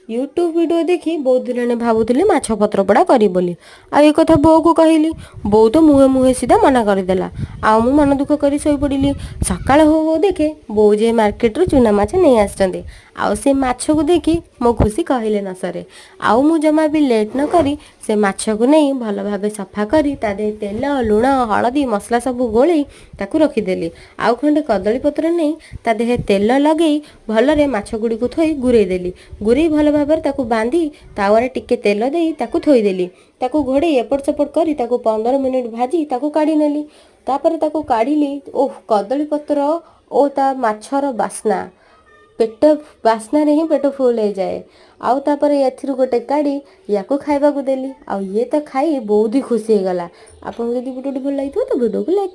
YouTube video देखी बहुत दिन भावुली माछ पत्र पोड़ा करी बोली आ ये कथा बो को कहली। बो तो मुहे मुहे सीधा मना करदेला। आउ मु मन दुख कर शोई पड़ी। सकाळ हो हो देखे बो जे मार्केट रू चूना माछ नहीं आसचंदे। आउ से माछ को देखी मो खुशी कहले न सरे। आउ मु जमा भी लेट न करी से माछ को नहीं भल भाबे सफा करी ता दे तेल लुण हलदी मसला सब गोले ताकू रखीदेली। आउ खंडे कदली पत्र नहीं ता देहे तेल लगे भलरे माछ गुड़ी को थोई गुरई देली। गुरई भल भाबरे ताकू बांधी तावारे टिके तेल देई ताकू थोईदेली। ताकू घोड़े एपट सेपट करी ताकू 15 मिनिट भाजी ताकू काढ़ी नेली। तापरे ताकू काढ़िली। ओह कदली पत्र ओ ता माछर बास्ना पेट बास्ना रे ही पेट फुल हो जाए। आउ तापरे एथिरु गोटे काढ़ी याकू खाइबा को देली। आउ ये तो खाई बहुत ही खुशी हो गला। आपन यदि वीडियो भल लागिथो तो वीडियो को लाइक